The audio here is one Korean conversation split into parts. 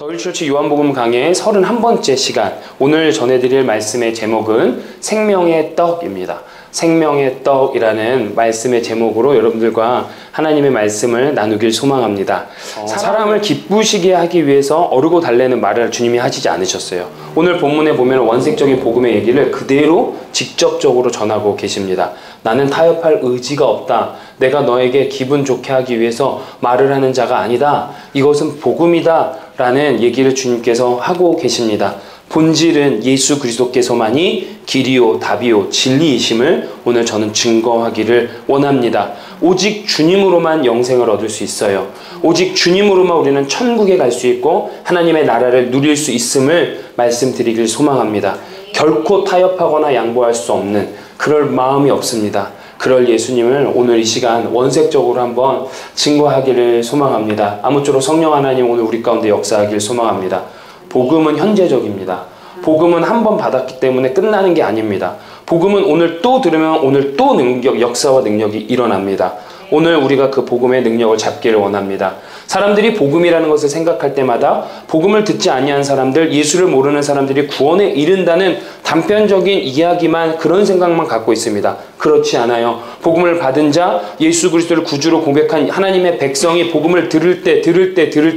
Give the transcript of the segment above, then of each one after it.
더일처치 요한복음 강의 31번째 시간, 오늘 전해드릴 말씀의 제목은 생명의 떡입니다. 생명의 떡이라는 말씀의 제목으로 여러분들과 하나님의 말씀을 나누길 소망합니다. 사람을 기쁘시게 하기 위해서 어르고 달래는 말을 주님이 하시지 않으셨어요. 오늘 본문에 보면 원색적인 복음의 얘기를 그대로 직접적으로 전하고 계십니다. 나는 타협할 의지가 없다. 내가 너에게 기분 좋게 하기 위해서 말을 하는 자가 아니다. 이것은 복음이다 라는 얘기를 주님께서 하고 계십니다. 본질은 예수 그리스도께서만이 길이요 답이요 진리이심을 오늘 저는 증거하기를 원합니다. 오직 주님으로만 영생을 얻을 수 있어요. 오직 주님으로만 우리는 천국에 갈 수 있고 하나님의 나라를 누릴 수 있음을 말씀드리길 소망합니다. 결코 타협하거나 양보할 수 없는 그럴 마음이 없습니다. 그럴 예수님을 오늘 이 시간 원색적으로 한번 증거하기를 소망합니다. 아무쪼록 성령 하나님 오늘 우리 가운데 역사하기를 소망합니다. 복음은 현재적입니다. 복음은 한 번 받았기 때문에 끝나는 게 아닙니다. 복음은 오늘 또 들으면 오늘 또 역사와 능력이 일어납니다. 오늘 우리가 그 복음의 능력을 잡기를 원합니다. 사람들이 복음이라는 것을 생각할 때마다 복음을 듣지 아니한 사람들, 예수를 모르는 사람들이 구원에 이른다는 단편적인 이야기만, 그런 생각만 갖고 있습니다. 그렇지 않아요. 복음을 받은 자, 예수 그리스도를 구주로 고백한 하나님의 백성이 복음을 들을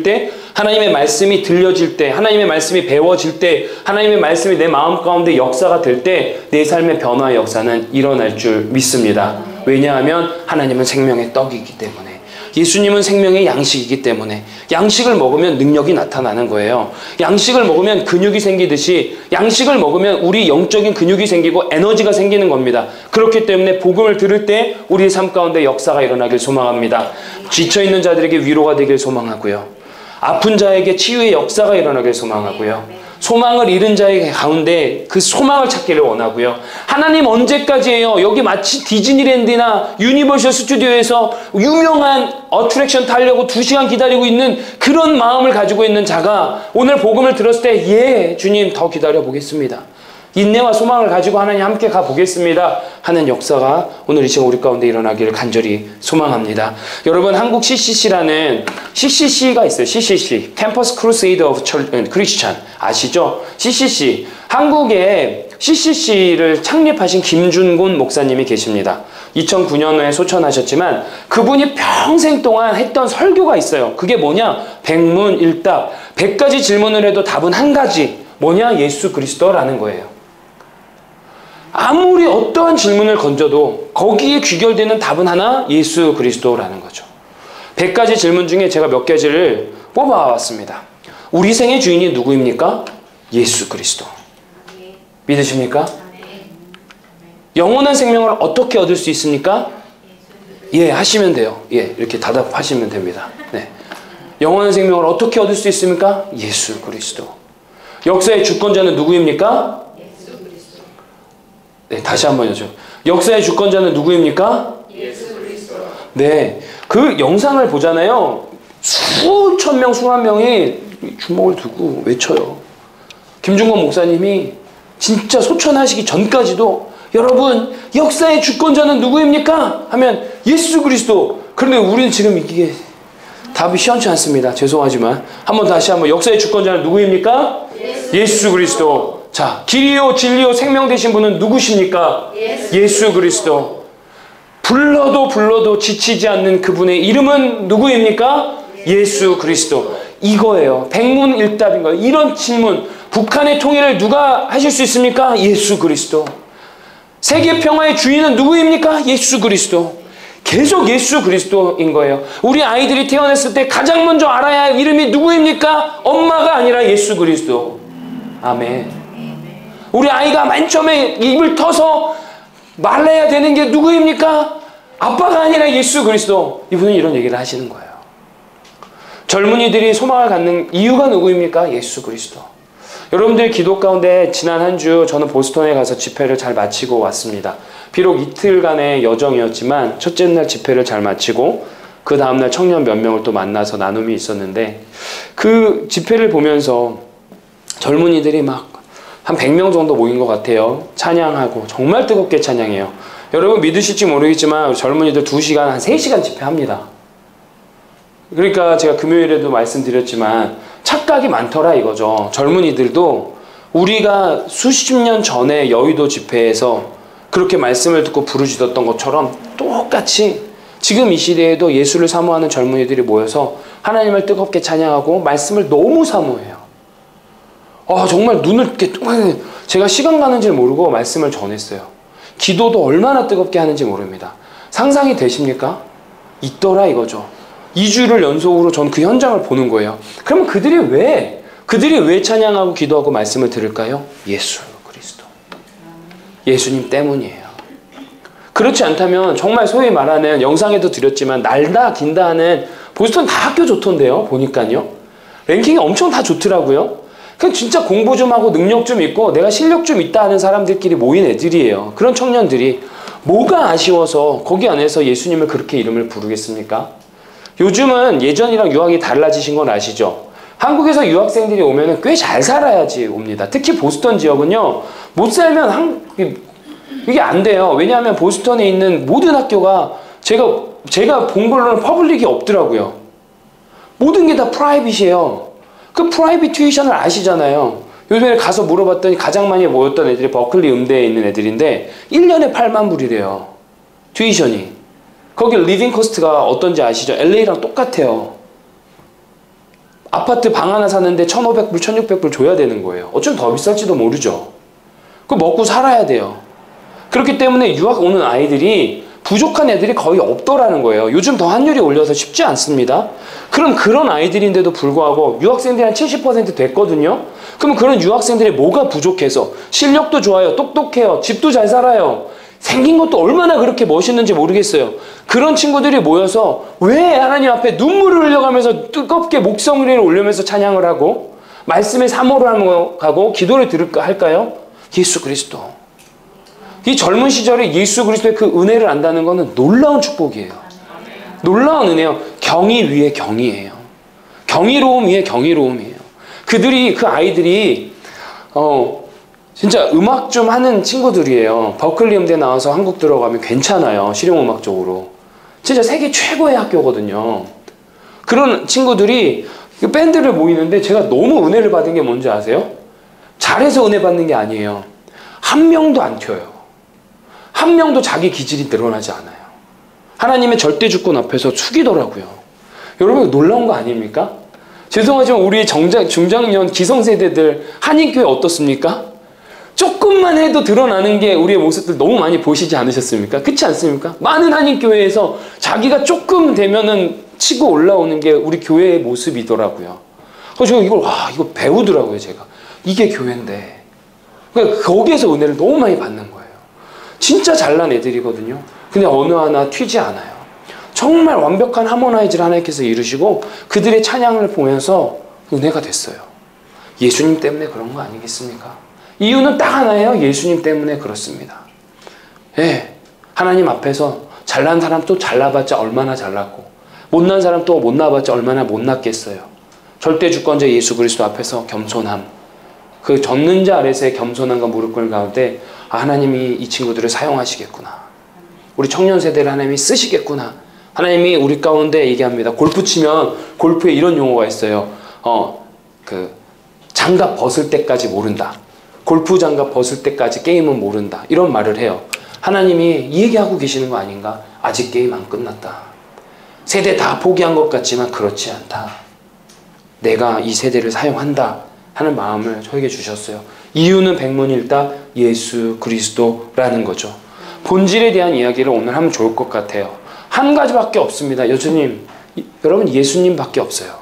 때 하나님의 말씀이 들려질 때, 하나님의 말씀이 배워질 때, 하나님의 말씀이 내 마음 가운데 역사가 될 때 내 삶의 변화의 역사는 일어날 줄 믿습니다. 왜냐하면 하나님은 생명의 떡이기 때문에, 예수님은 생명의 양식이기 때문에, 양식을 먹으면 능력이 나타나는 거예요. 양식을 먹으면 근육이 생기듯이 양식을 먹으면 우리 영적인 근육이 생기고 에너지가 생기는 겁니다. 그렇기 때문에 복음을 들을 때 우리의 삶 가운데 역사가 일어나길 소망합니다. 지쳐있는 자들에게 위로가 되길 소망하고요. 아픈 자에게 치유의 역사가 일어나길 소망하고요. 소망을 잃은 자의 가운데 그 소망을 찾기를 원하고요. 하나님 언제까지예요? 여기 마치 디즈니랜드나 유니버셜 스튜디오에서 유명한 어트랙션 타려고 2시간 기다리고 있는 그런 마음을 가지고 있는 자가 오늘 복음을 들었을 때, 예, 주님 더 기다려 보겠습니다. 인내와 소망을 가지고 하나님 함께 가보겠습니다 하는 역사가 오늘 이 시간 우리 가운데 일어나기를 간절히 소망합니다. 여러분, 한국 CCC라는 CCC가 있어요. CCC, Campus Crusade of Christian 아시죠? CCC, 한국에 CCC를 창립하신 김준곤 목사님이 계십니다. 2009년에 소천하셨지만 그분이 평생 동안 했던 설교가 있어요. 그게 뭐냐? 백문일답, 100가지 질문을 해도 답은 한 가지, 뭐냐? 예수 그리스도라는 거예요. 아무리 어떠한 질문을 건져도 거기에 귀결되는 답은 하나, 예수 그리스도라는 거죠. 100가지 질문 중에 제가 몇 가지를 뽑아왔습니다. 우리 생의 주인이 누구입니까? 예수 그리스도. 믿으십니까? 영원한 생명을 어떻게 얻을 수 있습니까? 예, 하시면 돼요. 예, 이렇게 대답하시면 됩니다. 네. 영원한 생명을 어떻게 얻을 수 있습니까? 예수 그리스도. 역사의 주권자는 누구입니까? 네, 다시 한번 여쭤. 역사의 주권자는 누구입니까? 예수 그리스도. 네, 그 영상을 보잖아요. 수천 명, 수만 명이 주먹을 들고 외쳐요. 김준건 목사님이 진짜 소천하시기 전까지도 여러분, 역사의 주권자는 누구입니까? 하면 예수 그리스도. 그런데 우리는 지금 이게 답이 시원치 않습니다. 죄송하지만 다시 한번 역사의 주권자는 누구입니까? 예수 그리스도. 자, 길이요 진리요 생명 되신 분은 누구십니까? 예수 그리스도. 불러도 지치지 않는 그분의 이름은 누구입니까? 예수 그리스도. 이거예요. 백문일답인 거예요. 이런 질문, 북한의 통일을 누가 하실 수 있습니까? 예수 그리스도. 세계 평화의 주인은 누구입니까? 예수 그리스도. 계속 예수 그리스도인 거예요. 우리 아이들이 태어났을 때 가장 먼저 알아야 할 이름이 누구입니까? 엄마가 아니라 예수 그리스도. 아멘. 우리 아이가 맨 처음에 입을 터서 말해야 되는 게 누구입니까? 아빠가 아니라 예수 그리스도. 이분은 이런 얘기를 하시는 거예요. 젊은이들이 소망을 갖는 이유가 누구입니까? 예수 그리스도. 여러분들 기도 가운데 지난 한 주 저는 보스턴에 가서 집회를 잘 마치고 왔습니다. 비록 이틀간의 여정이었지만 첫째 날 집회를 잘 마치고 그 다음날 청년 몇 명을 또 만나서 나눔이 있었는데, 그 집회를 보면서 젊은이들이 막 한 100명 정도 모인 것 같아요. 찬양하고 정말 뜨겁게 찬양해요. 여러분 믿으실지 모르겠지만 젊은이들 2시간, 한 3시간 집회합니다. 그러니까 제가 금요일에도 말씀드렸지만 착각이 많더라 이거죠. 젊은이들도 우리가 수십 년 전에 여의도 집회에서 그렇게 말씀을 듣고 부르짖었던 것처럼 똑같이 지금 이 시대에도 예수를 사모하는 젊은이들이 모여서 하나님을 뜨겁게 찬양하고 말씀을 너무 사모해요. 정말 눈을 이렇게 제가 시간 가는 줄 모르고 말씀을 전했어요. 기도도 얼마나 뜨겁게 하는지 모릅니다. 상상이 되십니까? 있더라 이거죠. 2주를 연속으로 전 그 현장을 보는 거예요. 그러면 그들이 왜 찬양하고 기도하고 말씀을 들을까요? 예수 그리스도. 예수님 때문이에요. 그렇지 않다면 정말 소위 말하는 영상에도 드렸지만 날다 긴다 하는 보스턴 다 학교 좋던데요. 보니까요. 랭킹이 엄청 다 좋더라고요. 그냥 진짜 공부 좀 하고 능력 좀 있고 내가 실력 좀 있다 하는 사람들끼리 모인 애들이에요. 그런 청년들이 뭐가 아쉬워서 거기 안에서 예수님을 그렇게 이름을 부르겠습니까? 요즘은 예전이랑 유학이 달라지신 건 아시죠? 한국에서 유학생들이 오면 꽤 잘 살아야지 옵니다. 특히 보스턴 지역은요. 못 살면 이게 안 돼요. 왜냐하면 보스턴에 있는 모든 학교가 제가 본 걸로는 퍼블릭이 없더라고요. 모든 게 다 프라이빗이에요. 그 프라이빗 튜이션을 아시잖아요. 요즘에 가서 물어봤더니 가장 많이 모였던 애들이 버클리 음대에 있는 애들인데 1년에 8만 불이래요. 튜이션이. 거기 리빙 코스트가 어떤지 아시죠? LA랑 똑같아요. 아파트 방 하나 사는데 1,500불, 1,600불 줘야 되는 거예요. 어쩜 더 비쌀지도 모르죠. 그 먹고 살아야 돼요. 그렇기 때문에 유학 오는 아이들이 부족한 애들이 거의 없더라는 거예요. 요즘 더 환율이 올려서 쉽지 않습니다. 그럼 그런 아이들인데도 불구하고 유학생들이 한 70% 됐거든요. 그럼 그런 유학생들이 뭐가 부족해서 실력도 좋아요. 똑똑해요. 집도 잘 살아요. 생긴 것도 얼마나 그렇게 멋있는지 모르겠어요. 그런 친구들이 모여서 왜 하나님 앞에 눈물을 흘려가면서 뜨겁게 목성리를 올리면서 찬양을 하고 말씀에 사모를 하고 기도를 할까요? 예수 그리스도. 이 젊은 시절에 예수 그리스도의 그 은혜를 안다는 것은 놀라운 축복이에요. 놀라운 은혜요. 경의 위에 경의예요. 경이로움 위에 경이로움이에요. 그 아이들이 진짜 음악 좀 하는 친구들이에요. 버클리 음대 나와서 한국 들어가면 괜찮아요. 실용음악 쪽으로. 진짜 세계 최고의 학교거든요. 그런 친구들이 밴드를 모이는데 제가 너무 은혜를 받은 게 뭔지 아세요? 잘해서 은혜 받는 게 아니에요. 한 명도 안 튀어요. 한 명도 자기 기질이 드러나지 않아요. 하나님의 절대 주권 앞에서 숙이더라고요. 여러분 놀라운 거 아닙니까? 죄송하지만 우리 중장년 기성세대들 한인교회 어떻습니까? 조금만 해도 드러나는 게 우리의 모습들 너무 많이 보시지 않으셨습니까? 그렇지 않습니까? 많은 한인교회에서 자기가 조금 되면은 치고 올라오는 게 우리 교회의 모습이더라고요. 그래서 제가 이거 배우더라고요, 제가. 이게 교회인데. 그러니까 거기에서 은혜를 너무 많이 받는 거예요. 진짜 잘난 애들이거든요. 근데 어느 하나 튀지 않아요. 정말 완벽한 하모나이즈를 하나님께서 이루시고 그들의 찬양을 보면서 은혜가 됐어요. 예수님 때문에 그런 거 아니겠습니까? 이유는 딱 하나예요. 예수님 때문에 그렇습니다. 예, 하나님 앞에서 잘난 사람 또 잘나봤자 얼마나 잘났고 못난 사람 또 못나봤자 얼마나 못났겠어요. 절대 주권자 예수 그리스도 앞에서 겸손함, 그 젖는 자 아래서의 겸손함과 무릎 꿇는 가운데 하나님이 이 친구들을 사용하시겠구나. 우리 청년 세대를 하나님이 쓰시겠구나. 하나님이 우리 가운데 얘기합니다. 골프 치면 골프에 이런 용어가 있어요. 장갑 벗을 때까지 모른다. 골프 장갑 벗을 때까지 게임은 모른다. 이런 말을 해요. 하나님이 이 얘기하고 계시는 거 아닌가? 아직 게임 안 끝났다. 세대 다 포기한 것 같지만 그렇지 않다. 내가 이 세대를 사용한다 하는 마음을 저에게 주셨어요. 이유는 백문일다 예수 그리스도라는 거죠. 본질에 대한 이야기를 오늘 하면 좋을 것 같아요. 한 가지밖에 없습니다. 여러분 예수님밖에 없어요.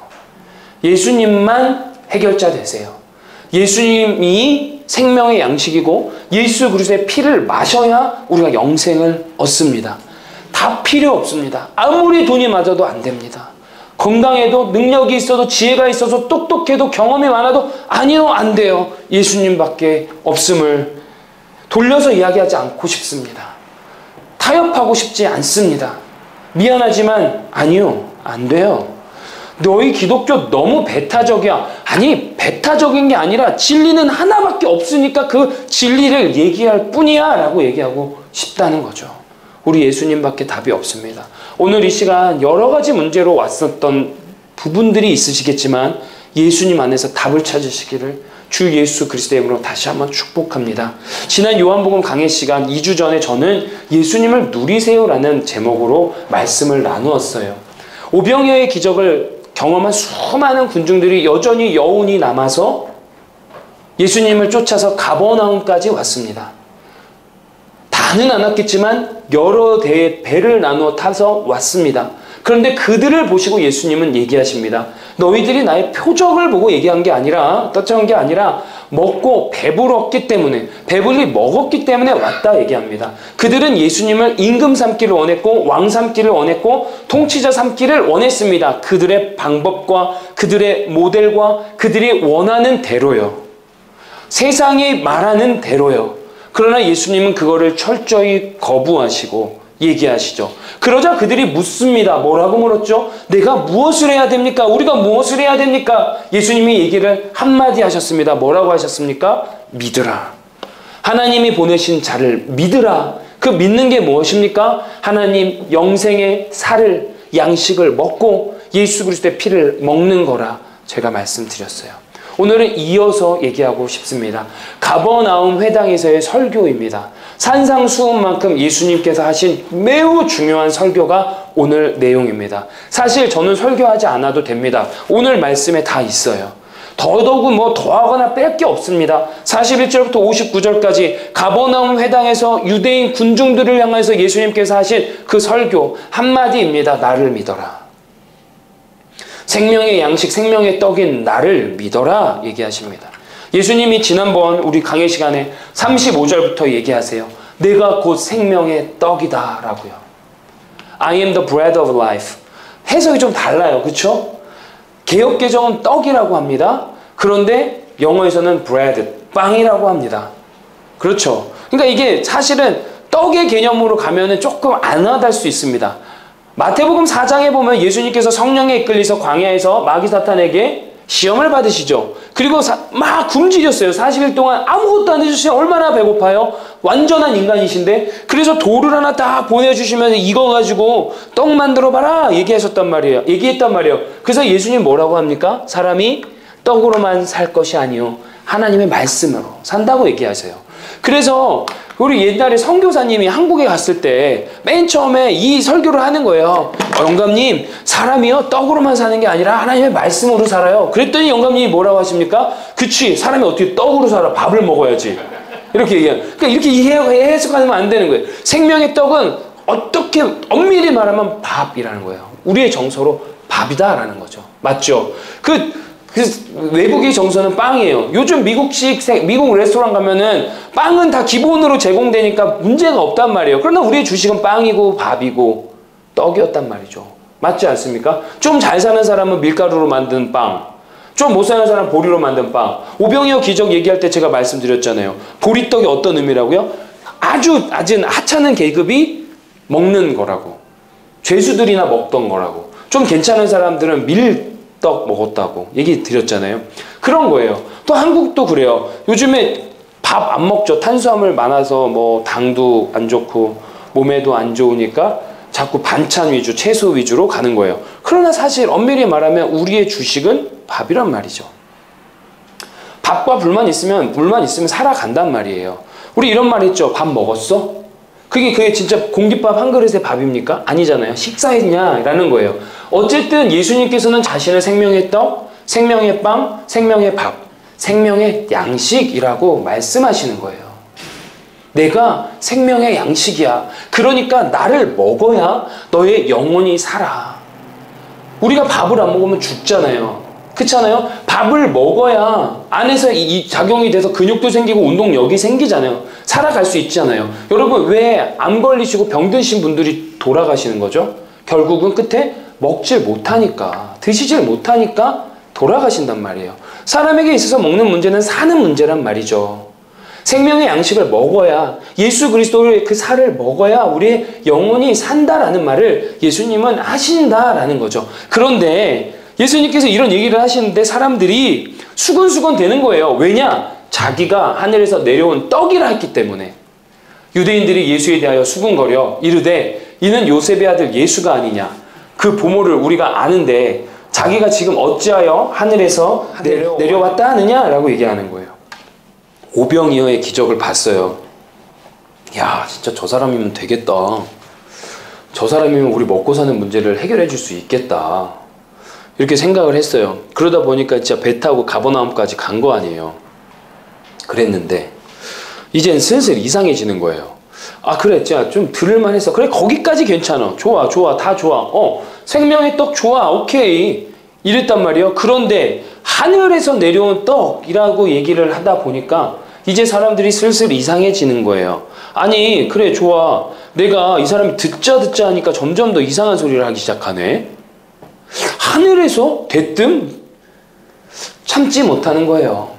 예수님만 해결자 되세요. 예수님이 생명의 양식이고 예수 그리스도의 피를 마셔야 우리가 영생을 얻습니다. 다 필요 없습니다. 아무리 돈이 많아도 안 됩니다. 건강해도 능력이 있어도 지혜가 있어서 똑똑해도 경험이 많아도 아니요 안 돼요. 예수님밖에 없음을 돌려서 이야기하지 않고 싶습니다. 타협하고 싶지 않습니다. 미안하지만 아니요 안 돼요. 너희 기독교 너무 배타적이야. 아니 배타적인 게 아니라 진리는 하나밖에 없으니까 그 진리를 얘기할 뿐이야 라고 얘기하고 싶다는 거죠. 우리 예수님밖에 답이 없습니다. 오늘 이 시간 여러 가지 문제로 왔었던 부분들이 있으시겠지만 예수님 안에서 답을 찾으시기를 주 예수 그리스도의 이름으로 다시 한번 축복합니다. 지난 요한복음 강해 시간 2주 전에 저는 예수님을 누리세요라는 제목으로 말씀을 나누었어요. 오병이어의 기적을 경험한 수많은 군중들이 여전히 여운이 남아서 예수님을 쫓아서 가버나움까지 왔습니다. 다는 않았겠지만 여러 대의 배를 나누어 타서 왔습니다. 그런데 그들을 보시고 예수님은 얘기하십니다. 너희들이 나의 표적을 보고 얘기한 게 아니라, 떠쳐온 게 아니라 먹고 배불렀기 때문에, 배불리 먹었기 때문에 왔다 얘기합니다. 그들은 예수님을 임금 삼기를 원했고 왕 삼기를 원했고 통치자 삼기를 원했습니다. 그들의 방법과 그들의 모델과 그들이 원하는 대로요. 세상이 말하는 대로요. 그러나 예수님은 그거를 철저히 거부하시고 얘기하시죠. 그러자 그들이 묻습니다. 뭐라고 물었죠? 내가 무엇을 해야 됩니까? 우리가 무엇을 해야 됩니까? 예수님이 얘기를 한마디 하셨습니다. 뭐라고 하셨습니까? 믿으라. 하나님이 보내신 자를 믿으라. 그 믿는 게 무엇입니까? 하나님 영생의 살을, 양식을 먹고 예수 그리스도의 피를 먹는 거라 제가 말씀드렸어요. 오늘은 이어서 얘기하고 싶습니다. 가버나움 회당에서의 설교입니다. 산상수훈만큼 예수님께서 하신 매우 중요한 설교가 오늘 내용입니다. 사실 저는 설교하지 않아도 됩니다. 오늘 말씀에 다 있어요. 더더욱 뭐 더하거나 뺄 게 없습니다. 41절부터 59절까지 가버나움 회당에서 유대인 군중들을 향해서 예수님께서 하신 그 설교 한마디입니다. 나를 믿어라. 생명의 양식, 생명의 떡인 나를 믿어라 얘기하십니다. 예수님이 지난번 우리 강의 시간에 35절부터 얘기하세요. 내가 곧 생명의 떡이다 라고요. I am the bread of life. 해석이 좀 달라요. 그렇죠? 개역개정은 떡이라고 합니다. 그런데 영어에서는 bread, 빵이라고 합니다. 그렇죠? 그러니까 이게 사실은 떡의 개념으로 가면은 조금 안 와닿을 수 있습니다. 마태복음 4장에 보면 예수님께서 성령에 이끌려서 광야에서 마귀 사탄에게 시험을 받으시죠. 그리고 막 굶주렸어요. 40일 동안 아무것도 안 해주시면 얼마나 배고파요? 완전한 인간이신데. 그래서 돌을 하나 딱 보내주시면 이거 가지고 떡 만들어봐라 얘기했단 말이에요. 그래서 예수님 뭐라고 합니까? 사람이 떡으로만 살 것이 아니요 하나님의 말씀으로 산다고 얘기하세요. 그래서 우리 옛날에 선교사님이 한국에 갔을 때 맨 처음에 이 설교를 하는 거예요. 영감님, 사람이요 떡으로만 사는 게 아니라 하나님의 말씀으로 살아요. 그랬더니 영감님이 뭐라고 하십니까? 그치, 사람이 어떻게 떡으로 살아? 밥을 먹어야지. 이렇게 얘기해요. 그러니까 이렇게 해석하면 안 되는 거예요. 생명의 떡은 어떻게 엄밀히 말하면 밥이라는 거예요. 우리의 정서로 밥이다라는 거죠. 맞죠? 그 외국의 정서는 빵이에요. 요즘 미국 레스토랑 가면은 빵은 다 기본으로 제공되니까 문제가 없단 말이에요. 그러나 우리의 주식은 빵이고 밥이고 떡이었단 말이죠. 맞지 않습니까? 좀 잘 사는 사람은 밀가루로 만든 빵, 좀 못 사는 사람은 보리로 만든 빵. 오병이어 기적 얘기할 때 제가 말씀드렸잖아요. 보리떡이 어떤 의미라고요? 아주 하찮은 계급이 먹는 거라고. 죄수들이나 먹던 거라고. 좀 괜찮은 사람들은 밀떡 먹었다고 얘기 드렸잖아요. 그런 거예요. 또 한국도 그래요. 요즘에 밥 안 먹죠. 탄수화물 많아서 뭐 당도 안 좋고 몸에도 안 좋으니까 자꾸 반찬 위주, 채소 위주로 가는 거예요. 그러나 사실 엄밀히 말하면 우리의 주식은 밥이란 말이죠. 밥과 물만 있으면 살아간단 말이에요. 우리 이런 말 했죠. 밥 먹었어? 그게 진짜 공깃밥 한 그릇에 밥입니까? 아니잖아요. 식사했냐라는 거예요. 어쨌든 예수님께서는 자신을 생명의 떡, 생명의 빵, 생명의 밥, 생명의 양식이라고 말씀하시는 거예요. 내가 생명의 양식이야. 그러니까 나를 먹어야 너의 영혼이 살아. 우리가 밥을 안 먹으면 죽잖아요. 그렇잖아요? 밥을 먹어야 안에서 이 작용이 돼서 근육도 생기고 운동력이 생기잖아요. 살아갈 수 있잖아요. 여러분, 왜 암 걸리시고 병드신 분들이 돌아가시는 거죠? 결국은 끝에 먹질 못하니까, 드시질 못하니까 돌아가신단 말이에요. 사람에게 있어서 먹는 문제는 사는 문제란 말이죠. 생명의 양식을 먹어야, 예수 그리스도의 그 살을 먹어야 우리의 영혼이 산다라는 말을 예수님은 하신다라는 거죠. 그런데 예수님께서 이런 얘기를 하시는데 사람들이 수근수근 되는 거예요. 왜냐? 자기가 하늘에서 내려온 떡이라 했기 때문에. 유대인들이 예수에 대하여 수근거려 이르되 이는 요셉의 아들 예수가 아니냐. 그 부모를 우리가 아는데 자기가 지금 어찌하여 하늘에서 내려왔다 하느냐라고 얘기하는 거예요. 오병이어의 기적을 봤어요. 야, 진짜 저 사람이면 되겠다. 저 사람이면 우리 먹고 사는 문제를 해결해 줄 수 있겠다. 이렇게 생각을 했어요. 그러다 보니까 진짜 배 타고 가버나움까지 간 거 아니에요. 그랬는데 이젠 슬슬 이상해지는 거예요. 아, 그래, 진짜 좀 들을만 했어. 그래, 거기까지 괜찮아. 좋아, 좋아, 다 좋아. 생명의 떡 좋아, 오케이. 이랬단 말이에요. 그런데 하늘에서 내려온 떡이라고 얘기를 하다 보니까 이제 사람들이 슬슬 이상해지는 거예요. 아니, 그래, 좋아. 내가 이 사람이 듣자 하니까 점점 더 이상한 소리를 하기 시작하네. 하늘에서 대뜸 참지 못하는 거예요.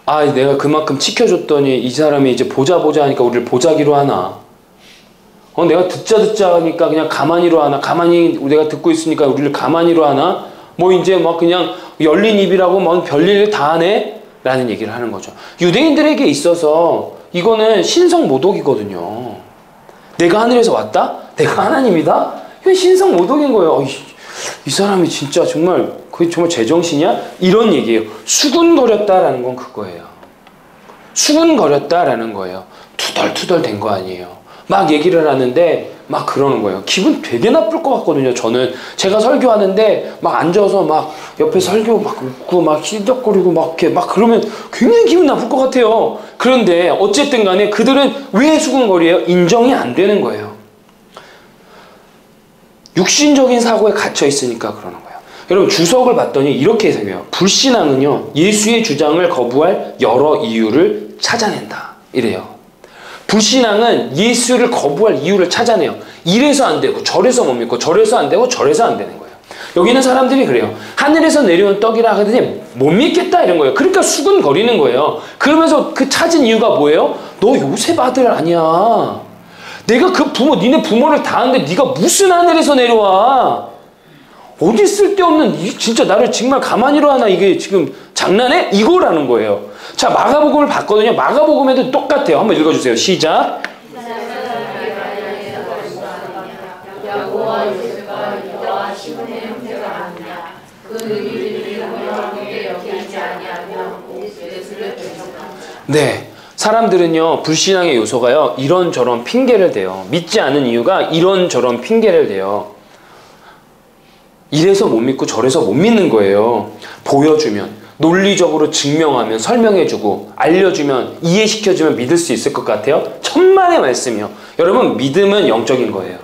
아, 내가 그만큼 지켜줬더니 이 사람이 이제 보자 하니까 우리를 보자기로 하나. 내가 듣자 하니까 그냥 가만히로 하나. 가만히 내가 듣고 있으니까 우리를 가만히로 하나. 뭐 이제 막 그냥 열린 입이라고 막 별일 다 하네? 라는 얘기를 하는 거죠. 유대인들에게 있어서 이거는 신성모독이거든요. 내가 하늘에서 왔다? 내가 하나님이다? 이건 신성모독인 거예요. 이 사람이 진짜 정말 그게 정말 제정신이야? 이런 얘기예요. 수군거렸다라는 건 그거예요. 수군거렸다라는 거예요. 투덜투덜 된 거 아니에요. 막 얘기를 하는데 막 그러는 거예요. 기분 되게 나쁠 것 같거든요. 저는 제가 설교하는데 막 앉아서 막 옆에 설교 막 웃고 막 희덕거리고 막 이렇게 막 그러면 굉장히 기분 나쁠 것 같아요. 그런데 어쨌든 간에 그들은 왜 수군거리예요? 인정이 안 되는 거예요. 육신적인 사고에 갇혀 있으니까 그러는 거예요. 여러분, 주석을 봤더니 이렇게 해석해요. 불신앙은요, 예수의 주장을 거부할 여러 이유를 찾아낸다. 이래요. 불신앙은 예수를 거부할 이유를 찾아내요. 이래서 안 되고 저래서 못 믿고 저래서 안 되고 저래서 안 되는 거예요. 여기는 사람들이 그래요. 하늘에서 내려온 떡이라 하더니 못 믿겠다 이런 거예요. 그러니까 수근거리는 거예요. 그러면서 그 찾은 이유가 뭐예요? 너 요셉 아들 아니야. 내가 그 부모, 니네 부모를 다 하는데 네가 무슨 하늘에서 내려와? 어디 쓸데없는, 진짜 나를 정말 가만히로 하나, 이게 지금 장난해? 이거라는 거예요. 자, 마가복음을 봤거든요. 마가복음에도 똑같아요. 한번 읽어주세요. 시작. 네. 사람들은요, 불신앙의 요소가요, 이런저런 핑계를 대요. 믿지 않은 이유가 이런저런 핑계를 대요. 이래서 못 믿고 저래서 못 믿는 거예요. 보여주면, 논리적으로 증명하면, 설명해주고, 알려주면, 이해시켜주면 믿을 수 있을 것 같아요? 천만의 말씀이요. 여러분, 믿음은 영적인 거예요.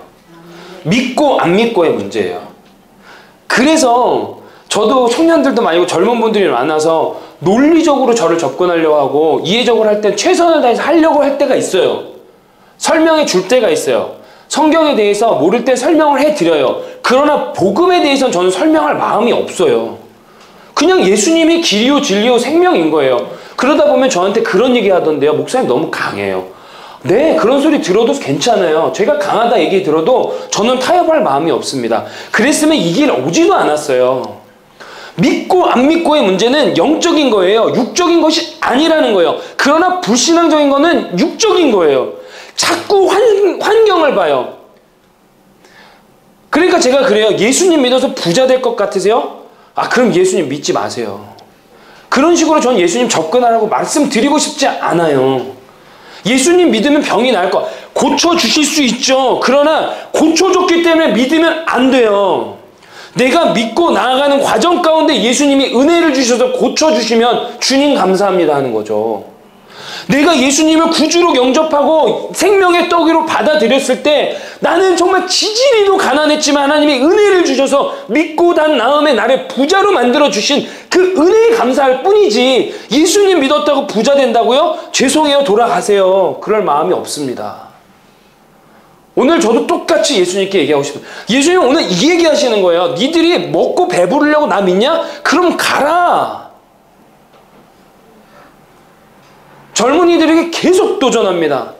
믿고 안 믿고의 문제예요. 그래서 저도 청년들도 많이 젊은 분들이 많아서 논리적으로 저를 접근하려고 하고 이해적으로 할 땐 최선을 다해서 하려고 할 때가 있어요. 설명해 줄 때가 있어요. 성경에 대해서 모를 때 설명을 해드려요. 그러나 복음에 대해서는 저는 설명할 마음이 없어요. 그냥 예수님이 길이요 진리요 생명인 거예요. 그러다 보면 저한테 그런 얘기 하던데요. 목사님 너무 강해요. 네, 그런 소리 들어도 괜찮아요. 제가 강하다 얘기 들어도 저는 타협할 마음이 없습니다. 그랬으면 이 길 오지도 않았어요. 믿고 안 믿고의 문제는 영적인 거예요. 육적인 것이 아니라는 거예요. 그러나 불신앙적인 거는 육적인 거예요. 자꾸 환경을 봐요. 그러니까 제가 그래요. 예수님 믿어서 부자 될 것 같으세요? 아, 그럼 예수님 믿지 마세요. 그런 식으로 전 예수님 접근하라고 말씀드리고 싶지 않아요. 예수님 믿으면 병이 나을 거 고쳐주실 수 있죠. 그러나 고쳐줬기 때문에 믿으면 안 돼요. 내가 믿고 나아가는 과정 가운데 예수님이 은혜를 주셔서 고쳐주시면 주님 감사합니다 하는 거죠. 내가 예수님을 구주로 영접하고 생명의 떡으로 받아들였을 때 나는 정말 지지리도 가난했지만 하나님이 은혜를 주셔서 믿고 난 다음에 나를 부자로 만들어주신 그 은혜에 감사할 뿐이지 예수님 믿었다고 부자 된다고요? 죄송해요, 돌아가세요. 그럴 마음이 없습니다. 오늘 저도 똑같이 예수님께 얘기하고 싶어요. 예수님 오늘 이 얘기하시는 거예요. 니들이 먹고 배부르려고 나 믿냐? 그럼 가라. 젊은이들에게 계속 도전합니다.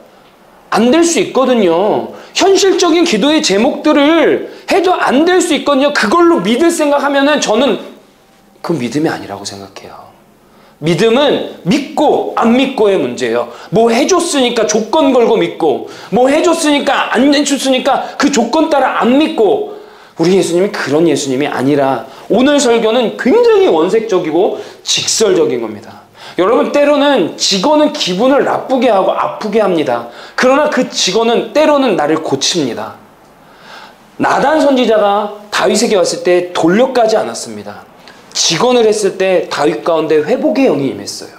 안 될 수 있거든요. 현실적인 기도의 제목들을 해도 안 될 수 있거든요. 그걸로 믿을 생각하면은 저는 그 믿음이 아니라고 생각해요. 믿음은 믿고 안 믿고의 문제예요. 뭐 해줬으니까 조건 걸고 믿고, 뭐 해줬으니까 안 해줬으니까 그 조건 따라 안 믿고, 우리 예수님이 그런 예수님이 아니라 오늘 설교는 굉장히 원색적이고 직설적인 겁니다. 여러분, 때로는 직원은 기분을 나쁘게 하고 아프게 합니다. 그러나 그 직원은 때로는 나를 고칩니다. 나단 선지자가 다윗에게 왔을 때 돌려까지 않았습니다. 직언을 했을 때 다윗 가운데 회복의 영이 임했어요.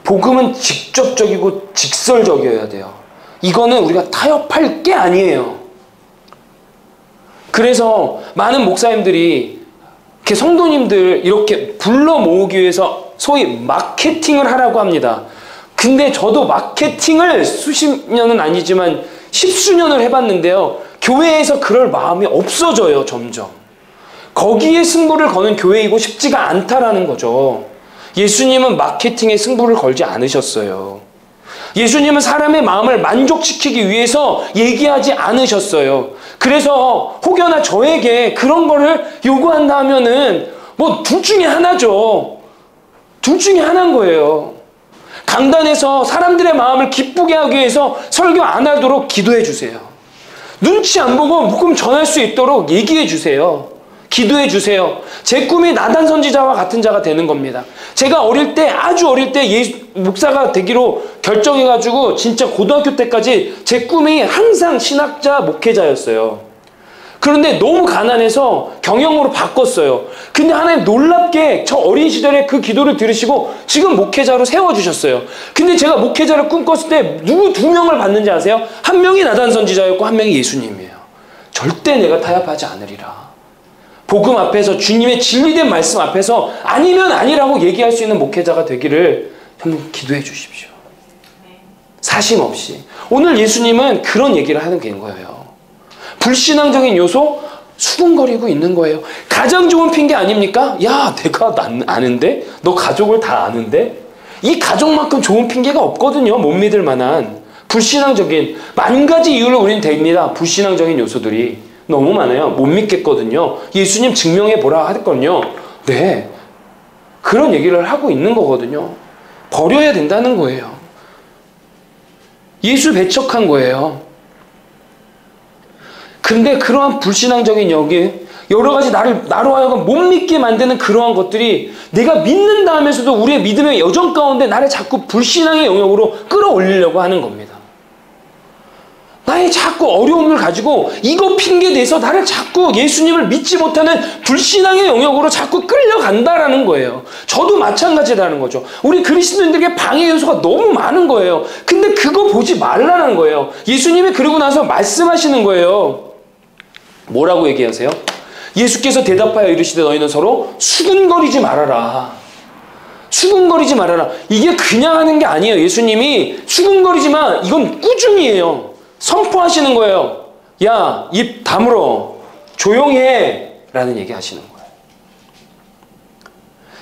복음은 직접적이고 직설적이어야 돼요. 이거는 우리가 타협할 게 아니에요. 그래서 많은 목사님들이 이렇게 성도님들 이렇게 불러 모으기 위해서 소위 마케팅을 하라고 합니다. 근데 저도 마케팅을 수십 년은 아니지만 십수년을 해봤는데요. 교회에서 그럴 마음이 없어져요, 점점. 거기에 승부를 거는 교회이고 싶지가 않다라는 거죠. 예수님은 마케팅에 승부를 걸지 않으셨어요. 예수님은 사람의 마음을 만족시키기 위해서 얘기하지 않으셨어요. 그래서 혹여나 저에게 그런 거를 요구한다 하면은 뭐 둘 중에 하나죠. 둘 중에 하나인 거예요. 강단에서 사람들의 마음을 기쁘게 하기 위해서 설교 안 하도록 기도해 주세요. 눈치 안 보고 묶음 전할 수 있도록 얘기해 주세요. 기도해 주세요. 제 꿈이 나단 선지자와 같은 자가 되는 겁니다. 제가 어릴 때, 아주 어릴 때 목사가 되기로 결정해가지고 진짜 고등학교 때까지 제 꿈이 항상 신학자, 목회자였어요. 그런데 너무 가난해서 경영으로 바꿨어요. 근데 하나님 놀랍게 저 어린 시절에 그 기도를 들으시고 지금 목회자로 세워주셨어요. 근데 제가 목회자를 꿈꿨을 때 누구 두 명을 봤는지 아세요? 한 명이 나단 선지자였고 한 명이 예수님이에요. 절대 내가 타협하지 않으리라. 복음 앞에서 주님의 진리된 말씀 앞에서 아니면 아니라고 얘기할 수 있는 목회자가 되기를 한번 기도해 주십시오. 사심 없이. 오늘 예수님은 그런 얘기를 하는 게 거예요. 불신앙적인 요소 수군거리고 있는 거예요. 가장 좋은 핑계 아닙니까? 야, 내가 아는데? 너 가족을 다 아는데? 이 가족만큼 좋은 핑계가 없거든요. 못 믿을 만한 불신앙적인 만 가지 이유로 우리는 됩니다. 불신앙적인 요소들이 너무 많아요. 못 믿겠거든요. 예수님 증명해 보라 하거든요. 네, 그런 얘기를 하고 있는 거거든요. 버려야 된다는 거예요. 예수 배척한 거예요. 근데 그러한 불신앙적인 여러 가지 나로 하여금 못 믿게 만드는 그러한 것들이 내가 믿는다 하면서도 우리의 믿음의 여정 가운데 나를 자꾸 불신앙의 영역으로 끌어올리려고 하는 겁니다. 나의 자꾸 어려움을 가지고 이거 핑계대서 나를 자꾸 예수님을 믿지 못하는 불신앙의 영역으로 자꾸 끌려간다라는 거예요. 저도 마찬가지라는 거죠. 우리 그리스도인들에게 방해 요소가 너무 많은 거예요. 근데 그거 보지 말라는 거예요. 예수님이 그러고 나서 말씀하시는 거예요. 뭐라고 얘기하세요? 예수께서 대답하여 이르시되 너희는 서로 수군거리지 말아라. 수군거리지 말아라. 이게 그냥 하는 게 아니에요. 예수님이 수군거리지만 이건 꾸준히예요. 선포하시는 거예요. 야, 입 다물어. 조용히 해. 라는 얘기 하시는 거예요.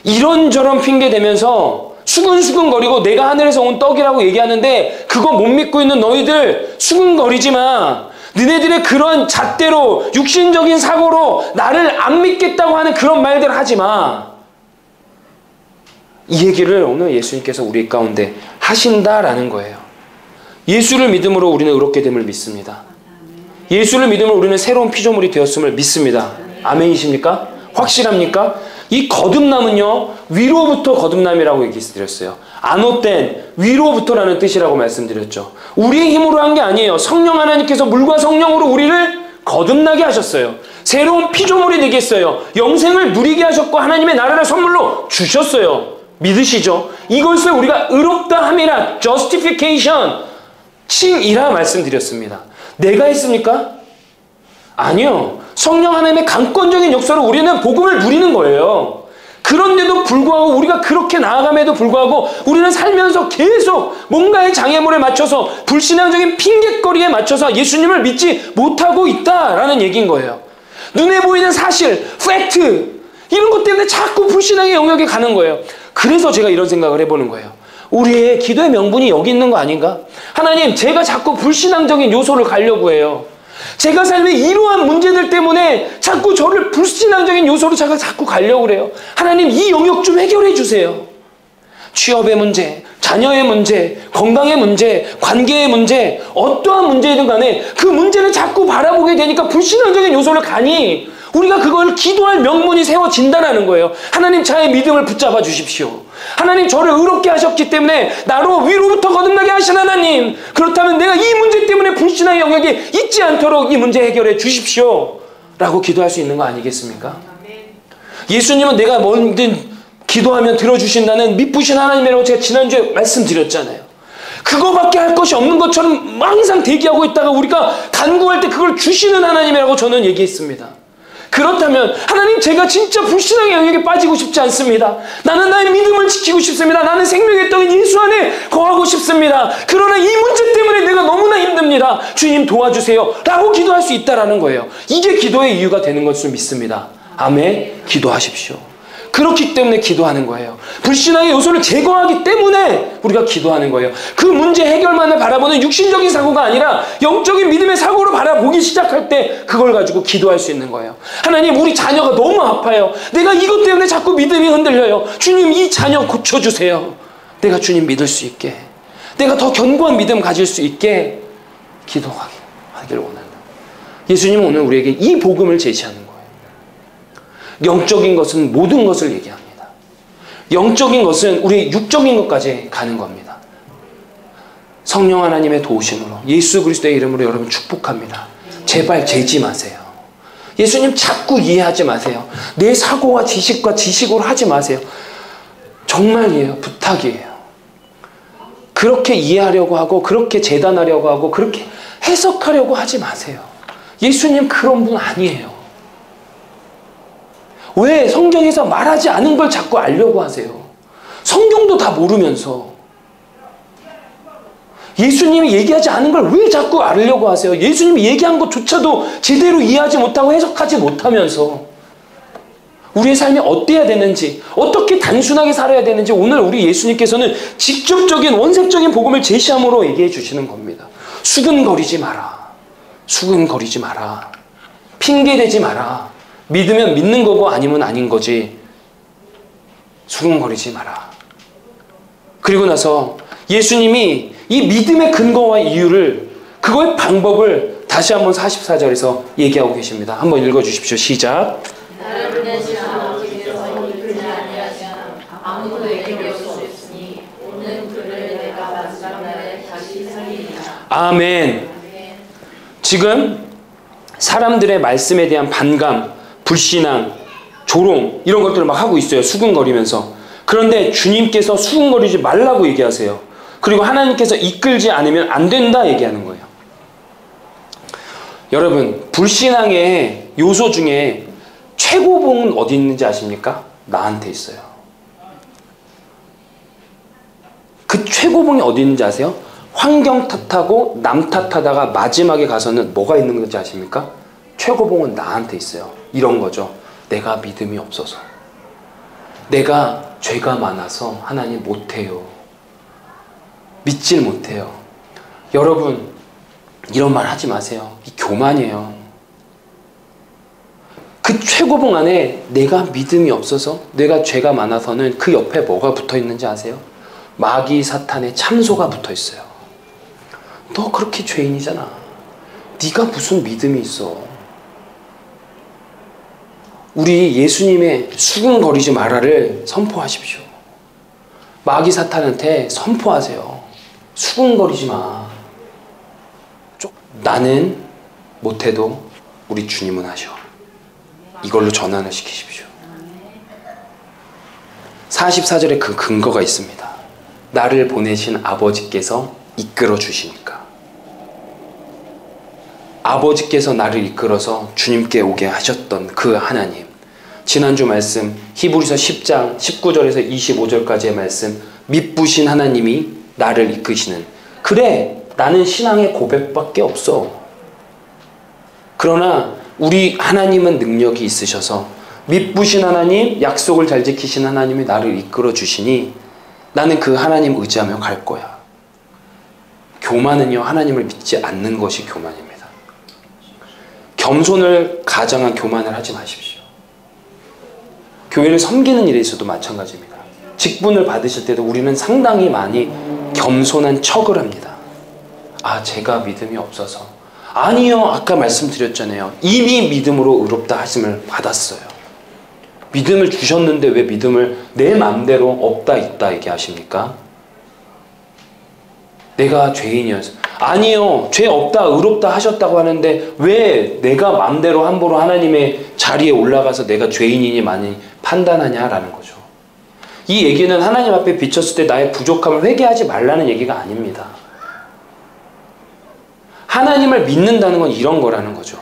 이런저런 핑계 대면서 수근수근거리고 내가 하늘에서 온 떡이라고 얘기하는데 그거 못 믿고 있는 너희들 수근거리지 마. 너네들의 그런 잣대로 육신적인 사고로 나를 안 믿겠다고 하는 그런 말들 하지 마. 이 얘기를 오늘 예수님께서 우리 가운데 하신다라는 거예요. 예수를 믿음으로 우리는 의롭게 됨을 믿습니다. 예수를 믿음으로 우리는 새로운 피조물이 되었음을 믿습니다. 아멘이십니까? 확실합니까? 이 거듭남은요, 위로부터 거듭남이라고 얘기드렸어요. 안옷된 위로부터라는 뜻이라고 말씀드렸죠. 우리의 힘으로 한 게 아니에요. 성령 하나님께서 물과 성령으로 우리를 거듭나게 하셨어요. 새로운 피조물이 되게 했어요. 영생을 누리게 하셨고 하나님의 나라를 선물로 주셨어요. 믿으시죠? 이것을 우리가 의롭다 함이라 justification, 칭이라 말씀드렸습니다. 내가 했습니까? 아니요. 성령 하나님의 강권적인 역사로 우리는 복음을 누리는 거예요. 그런데도 불구하고 우리가 그렇게 나아감에도 불구하고 우리는 살면서 계속 뭔가의 장애물에 맞춰서 불신앙적인 핑계거리에 맞춰서 예수님을 믿지 못하고 있다라는 얘기인 거예요. 눈에 보이는 사실, 팩트 이런 것 때문에 자꾸 불신앙의 영역에 가는 거예요. 그래서 제가 이런 생각을 해보는 거예요. 우리의 기도의 명분이 여기 있는 거 아닌가? 하나님, 제가 자꾸 불신앙적인 요소를 가려고 해요. 제가 삶에 이러한 문제들 때문에 자꾸 저를 불신앙적인 요소로 제가 자꾸 가려고 그래요. 하나님, 이 영역 좀 해결해 주세요. 취업의 문제, 자녀의 문제, 건강의 문제, 관계의 문제, 어떠한 문제이든 간에 그 문제를 자꾸 바라보게 되니까 불신앙적인 요소를 가니 우리가 그걸 기도할 명분이 세워진다는 거예요. 하나님 저의 믿음을 붙잡아 주십시오. 하나님 저를 의롭게 하셨기 때문에 나로 위로부터 거듭나게 하신 하나님, 그렇다면 내가 이 문제 때문에 불신앙의 영역이 있지 않도록 이 문제 해결해 주십시오 라고 기도할 수 있는 거 아니겠습니까? 예수님은 내가 뭐든 기도하면 들어주신다는 미쁘신 하나님이라고 제가 지난주에 말씀드렸잖아요. 그거밖에 할 것이 없는 것처럼 항상 대기하고 있다가 우리가 간구할 때 그걸 주시는 하나님이라고 저는 얘기했습니다. 그렇다면 하나님, 제가 진짜 불신앙의 영역에 빠지고 싶지 않습니다. 나는 나의 믿음을 지키고 싶습니다. 나는 생명의 떡인 예수 안에 거하고 싶습니다. 그러나 이 문제 때문에 내가 너무나 힘듭니다. 주님 도와주세요 라고 기도할 수 있다는 거예요. 이게 기도의 이유가 되는 것을 믿습니다. 아멘. 기도하십시오. 그렇기 때문에 기도하는 거예요. 불신앙의 요소를 제거하기 때문에 우리가 기도하는 거예요. 그 문제 해결만을 바라보는 육신적인 사고가 아니라 영적인 믿음의 사고로 바라보기 시작할 때 그걸 가지고 기도할 수 있는 거예요. 하나님, 우리 자녀가 너무 아파요. 내가 이것 때문에 자꾸 믿음이 흔들려요. 주님, 이 자녀 고쳐주세요. 내가 주님 믿을 수 있게, 내가 더 견고한 믿음 가질 수 있게 기도하길 원한다. 예수님은 오늘 우리에게 이 복음을 제시하는 거예요. 영적인 것은 모든 것을 얘기합니다. 영적인 것은 우리 육적인 것까지 가는 겁니다. 성령 하나님의 도우심으로 예수 그리스도의 이름으로 여러분 축복합니다. 제발 재지 마세요. 예수님 자꾸 이해하지 마세요. 내 사고와 지식과 지식으로 하지 마세요. 정말이에요. 부탁이에요. 그렇게 이해하려고 하고 그렇게 재단하려고 하고 그렇게 해석하려고 하지 마세요. 예수님 그런 분 아니에요. 왜 성경에서 말하지 않은 걸 자꾸 알려고 하세요? 성경도 다 모르면서 예수님이 얘기하지 않은 걸 왜 자꾸 알려고 하세요? 예수님이 얘기한 것조차도 제대로 이해하지 못하고 해석하지 못하면서 우리의 삶이 어때야 되는지, 어떻게 단순하게 살아야 되는지 오늘 우리 예수님께서는 직접적인 원색적인 복음을 제시함으로 얘기해 주시는 겁니다. 수근거리지 마라. 수근거리지 마라. 핑계대지 마라. 믿으면 믿는 거고 아니면 아닌 거지. 수근거리지 마라. 그리고 나서 예수님이 이 믿음의 근거와 이유를, 그거의 방법을 다시 한번 44절에서 얘기하고 계십니다. 한번 읽어주십시오. 시작. 아멘. 지금 사람들의 말씀에 대한 반감, 불신앙, 조롱 이런 것들을 막 하고 있어요. 수근거리면서. 그런데 주님께서 수근거리지 말라고 얘기하세요. 그리고 하나님께서 이끌지 않으면 안 된다 얘기하는 거예요. 여러분, 불신앙의 요소 중에 최고봉은 어디 있는지 아십니까? 나한테 있어요. 그 최고봉이 어디 있는지 아세요? 환경 탓하고 남 탓하다가 마지막에 가서는 뭐가 있는 건지 아십니까? 최고봉은 나한테 있어요. 이런 거죠. 내가 믿음이 없어서, 내가 죄가 많아서 하나님 못해요, 믿질 못해요. 여러분, 이런 말 하지 마세요. 이 교만이에요. 그 최고봉 안에 내가 믿음이 없어서, 내가 죄가 많아서는 그 옆에 뭐가 붙어 있는지 아세요? 마귀 사탄의 참소가 붙어 있어요. 너 그렇게 죄인이잖아. 네가 무슨 믿음이 있어. 우리 예수님의 수근거리지 마라를 선포하십시오. 마귀 사탄한테 선포하세요. 수근거리지 마. 나는 못해도 우리 주님은 하셔. 이걸로 전환을 시키십시오. 44절에 그 근거가 있습니다. 나를 보내신 아버지께서 이끌어 주시니까. 아버지께서 나를 이끌어서 주님께 오게 하셨던 그 하나님. 지난주 말씀 히브리서 10장 19절에서 25절까지의 말씀, 미쁘신 하나님이 나를 이끄시는. 그래, 나는 신앙의 고백밖에 없어. 그러나 우리 하나님은 능력이 있으셔서 미쁘신 하나님, 약속을 잘 지키신 하나님이 나를 이끌어 주시니 나는 그 하나님 의지하며 갈 거야. 교만은요, 하나님을 믿지 않는 것이 교만입니다. 겸손을 가장한 교만을 하지 마십시오. 교회를 섬기는 일에 있어도 마찬가지입니다. 직분을 받으실 때도 우리는 상당히 많이 겸손한 척을 합니다. 아, 제가 믿음이 없어서. 아니요, 아까 말씀드렸잖아요. 이미 믿음으로 의롭다 하심을 받았어요. 믿음을 주셨는데 왜 믿음을 내 마음대로 없다 있다 얘기하십니까? 내가 죄인이어서. 아니요, 죄 없다 의롭다 하셨다고 하는데 왜 내가 마음대로 함부로 하나님의 자리에 올라가서 내가 죄인이니 많이 판단하냐라는 거죠. 이 얘기는 하나님 앞에 비쳤을 때 나의 부족함을 회개하지 말라는 얘기가 아닙니다. 하나님을 믿는다는 건 이런 거라는 거죠.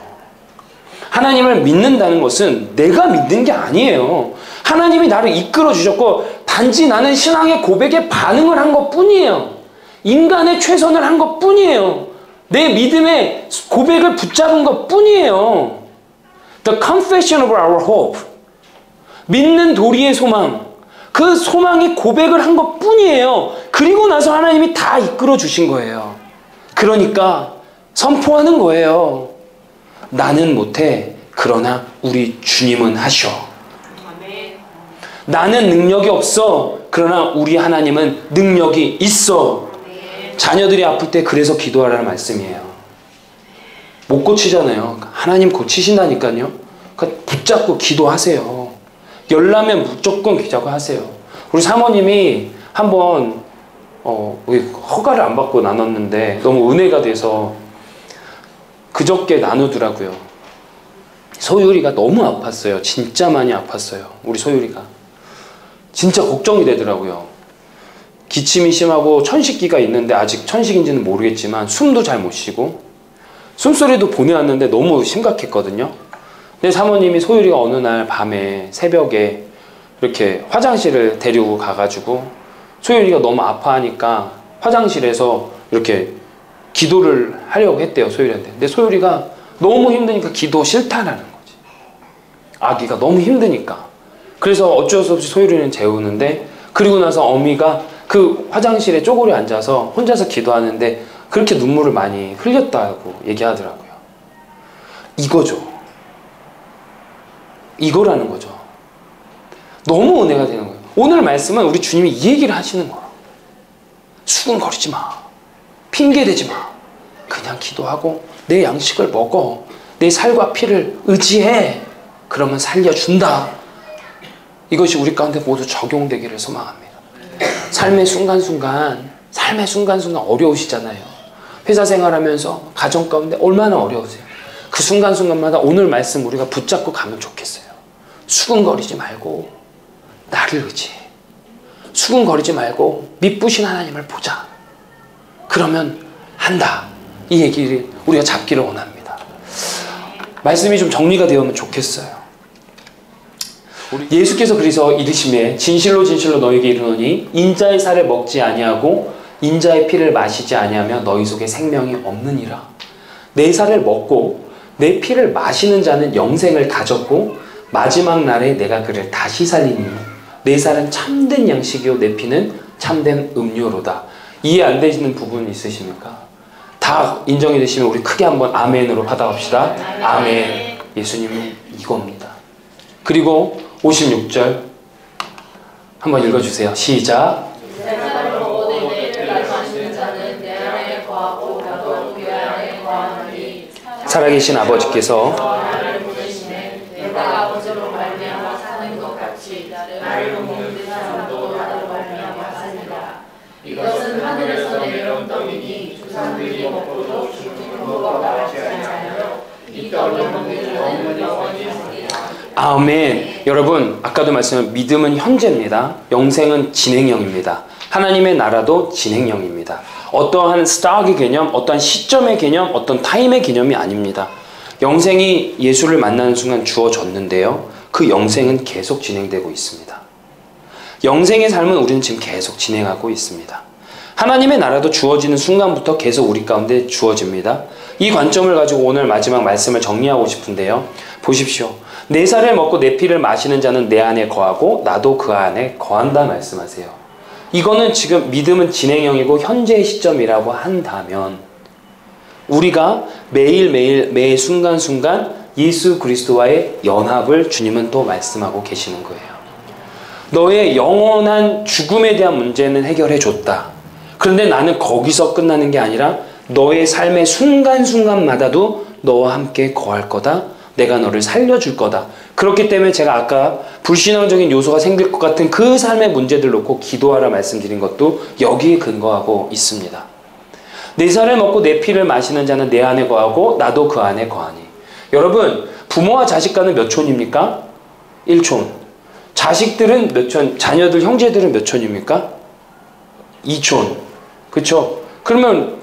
하나님을 믿는다는 것은 내가 믿는 게 아니에요. 하나님이 나를 이끌어 주셨고 단지 나는 신앙의 고백에 반응을 한 것뿐이에요. 인간의 최선을 한 것뿐이에요. 내 믿음의 고백을 붙잡은 것뿐이에요. The confession of our hope. 믿는 도리의 소망. 그 소망이 고백을 한 것뿐이에요. 그리고 나서 하나님이 다 이끌어 주신 거예요. 그러니까 선포하는 거예요. 나는 못해. 그러나 우리 주님은 하셔. 나는 능력이 없어. 그러나 우리 하나님은 능력이 있어. 자녀들이 아플 때 그래서 기도하라는 말씀이에요. 못 고치잖아요. 하나님 고치신다니까요. 그러니까 붙잡고 기도하세요. 열나면 무조건 기도하세요. 우리 사모님이 한번 허가를 안 받고 나눴는데 너무 은혜가 돼서 그저께 나누더라고요. 소율이가 너무 아팠어요. 진짜 많이 아팠어요. 우리 소율이가. 진짜 걱정이 되더라고요. 기침이 심하고 천식기가 있는데 아직 천식인지는 모르겠지만 숨도 잘 못 쉬고 숨소리도 보내왔는데 너무 심각했거든요. 근데 사모님이 소율이가 어느 날 밤에 새벽에 이렇게 화장실을 데리고 가가지고 소율이가 너무 아파하니까 화장실에서 이렇게 기도를 하려고 했대요, 소율이한테. 근데 소율이가 너무 힘드니까 기도 싫다라는 거지. 아기가 너무 힘드니까. 그래서 어쩔 수 없이 소율이는 재우는데 그리고 나서 어미가 그 화장실에 쪼그려 앉아서 혼자서 기도하는데 그렇게 눈물을 많이 흘렸다고 얘기하더라고요. 이거죠. 이거라는 거죠. 너무 은혜가 되는 거예요. 오늘 말씀은 우리 주님이 이 얘기를 하시는 거예요. 수근거리지 마. 핑계대지 마. 그냥 기도하고 내 양식을 먹어. 내 살과 피를 의지해. 그러면 살려준다. 이것이 우리 가운데 모두 적용되기를 소망합니다. 삶의 순간순간 어려우시잖아요. 회사 생활하면서 가정 가운데 얼마나 어려우세요. 그 순간순간마다 오늘 말씀 우리가 붙잡고 가면 좋겠어요. 수근거리지 말고 나를 의지해. 수근거리지 말고 미쁘신 하나님을 보자. 그러면 한다. 이 얘기를 우리가 잡기를 원합니다. 말씀이 좀 정리가 되면 좋겠어요. 예수께서 그래서 이르시매 진실로 진실로 너희에게 이르노니 인자의 살을 먹지 아니하고 인자의 피를 마시지 아니하면 너희 속에 생명이 없느니라. 내 살을 먹고 내 피를 마시는 자는 영생을 가졌고 마지막 날에 내가 그를 다시 살리니 내 살은 참된 양식이요 내 피는 참된 음료로다. 이해 안 되시는 부분 있으십니까? 다 인정이 되시면 우리 크게 한번 아멘으로 받아봅시다. 아멘. 예수님은 이겁니다. 그리고 56절 한번 읽어주세요. 시작. 살아계신 아버지께서 이것은 하늘에서 내려온 떡이니 조상들이 먹고도 죽은 것과 같지 않아요. 이 떡을 먹는 자는 영원히 살리라. 아멘. 여러분 아까도 말씀한 믿음은 현재입니다. 영생은 진행형입니다. 하나님의 나라도 진행형입니다. 어떠한 스타트의 개념, 어떠한 시점의 개념, 어떤 타임의 개념이 아닙니다. 영생이 예수를 만나는 순간 주어졌는데요. 그 영생은 계속 진행되고 있습니다. 영생의 삶은 우리는 지금 계속 진행하고 있습니다. 하나님의 나라도 주어지는 순간부터 계속 우리 가운데 주어집니다. 이 관점을 가지고 오늘 마지막 말씀을 정리하고 싶은데요. 보십시오. 내 살을 먹고 내 피를 마시는 자는 내 안에 거하고 나도 그 안에 거한다 말씀하세요. 이거는 지금 믿음은 진행형이고 현재의 시점이라고 한다면 우리가 매일매일 매 순간순간 예수 그리스도와의 연합을 주님은 또 말씀하고 계시는 거예요. 너의 영원한 죽음에 대한 문제는 해결해 줬다. 그런데 나는 거기서 끝나는 게 아니라 너의 삶의 순간순간마다도 너와 함께 거할 거다. 내가 너를 살려줄 거다. 그렇기 때문에 제가 아까 불신앙적인 요소가 생길 것 같은 그 삶의 문제들 놓고 기도하라 말씀드린 것도 여기에 근거하고 있습니다. 내 살을 먹고 내 피를 마시는 자는 내 안에 거하고 나도 그 안에 거하니. 여러분, 부모와 자식 간은 몇 촌입니까? 1촌. 자식들은 몇 촌, 자녀들, 형제들은 몇 촌입니까? 2촌. 그쵸? 그러면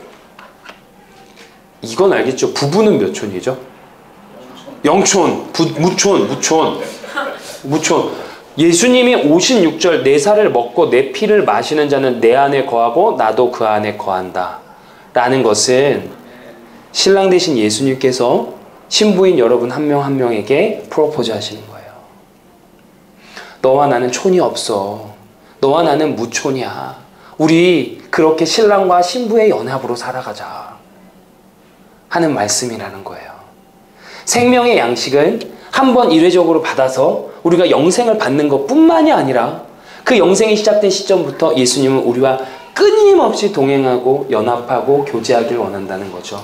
이건 알겠죠? 부부는 몇 촌이죠? 0촌, 무촌. 예수님이 56절 내 살을 먹고 내 피를 마시는 자는 내 안에 거하고 나도 그 안에 거한다 라는 것은 신랑 되신 예수님께서 신부인 여러분 한 명 한 명에게 프로포즈 하시는 거예요. 너와 나는 촌이 없어. 너와 나는 무촌이야. 우리 그렇게 신랑과 신부의 연합으로 살아가자 하는 말씀이라는 거예요. 생명의 양식은 한번 일회적으로 받아서 우리가 영생을 받는 것뿐만이 아니라 그 영생이 시작된 시점부터 예수님은 우리와 끊임없이 동행하고 연합하고 교제하길 원한다는 거죠.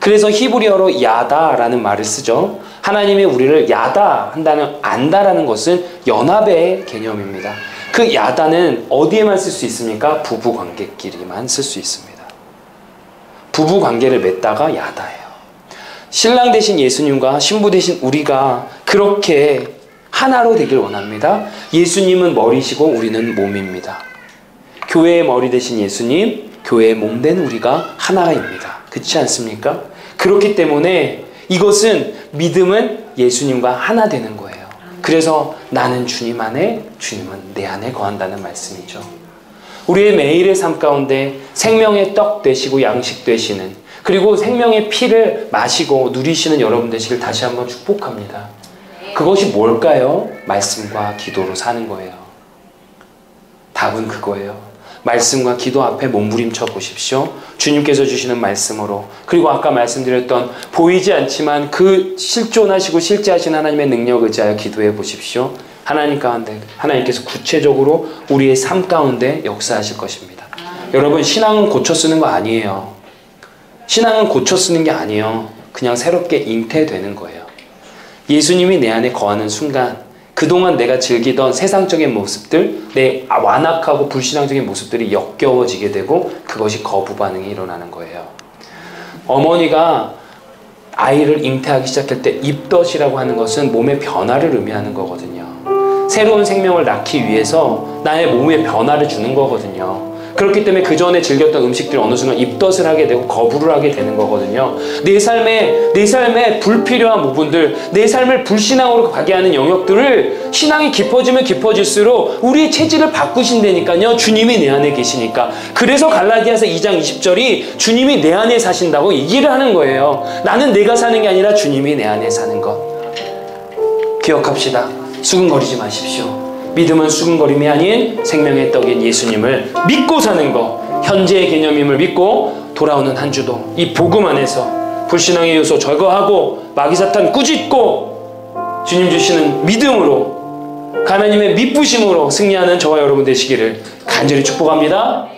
그래서 히브리어로 야다라는 말을 쓰죠. 하나님이 우리를 야다 한다는 안다라는 것은 연합의 개념입니다. 그 야다는 어디에만 쓸 수 있습니까? 부부 관계끼리만 쓸 수 있습니다. 부부 관계를 맺다가 야다예요. 신랑 되신 예수님과 신부 되신 우리가 그렇게 하나로 되길 원합니다. 예수님은 머리시고 우리는 몸입니다. 교회의 머리 되신 예수님, 교회의 몸 된 우리가 하나입니다. 그렇지 않습니까? 그렇기 때문에 이것은 믿음은 예수님과 하나 되는 거예요. 그래서 나는 주님 안에, 주님은 내 안에 거한다는 말씀이죠. 우리의 매일의 삶 가운데 생명의 떡 되시고 양식 되시는, 그리고 생명의 피를 마시고 누리시는 여러분 되시길 다시 한번 축복합니다. 그것이 뭘까요? 말씀과 기도로 사는 거예요. 답은 그거예요. 말씀과 기도 앞에 몸부림쳐 보십시오. 주님께서 주시는 말씀으로, 그리고 아까 말씀드렸던 보이지 않지만 그 실존하시고 실제하신 하나님의 능력을 의지하여 기도해 보십시오. 하나님 가운데 하나님께서 구체적으로 우리의 삶 가운데 역사하실 것입니다. 여러분, 신앙은 고쳐 쓰는 거 아니에요. 신앙은 고쳐 쓰는 게 아니에요. 그냥 새롭게 잉태되는 거예요. 예수님이 내 안에 거하는 순간 그동안 내가 즐기던 세상적인 모습들, 내 완악하고 불신앙적인 모습들이 역겨워지게 되고 그것이 거부 반응이 일어나는 거예요. 어머니가 아이를 잉태하기 시작할 때 입덧이라고 하는 것은 몸의 변화를 의미하는 거거든요. 새로운 생명을 낳기 위해서 나의 몸에 변화를 주는 거거든요. 그렇기 때문에 그 전에 즐겼던 음식들이 어느 순간 입덧을 하게 되고 거부를 하게 되는 거거든요. 내 삶의 불필요한 부분들, 내 삶을 불신앙으로 가게 하는 영역들을 신앙이 깊어지면 깊어질수록 우리의 체질을 바꾸신다니까요. 주님이 내 안에 계시니까. 그래서 갈라디아서 2장 20절이 주님이 내 안에 사신다고 얘기를 하는 거예요. 나는 내가 사는 게 아니라 주님이 내 안에 사는 것. 기억합시다. 수근거리지 마십시오. 믿음은 수근거림이 아닌 생명의 떡인 예수님을 믿고 사는 것, 현재의 개념임을 믿고 돌아오는 한 주도 이 복음 안에서 불신앙의 요소 제거하고 마귀사탄 꾸짖고 주님 주시는 믿음으로, 하나님의 믿부심으로 승리하는 저와 여러분 되시기를 간절히 축복합니다.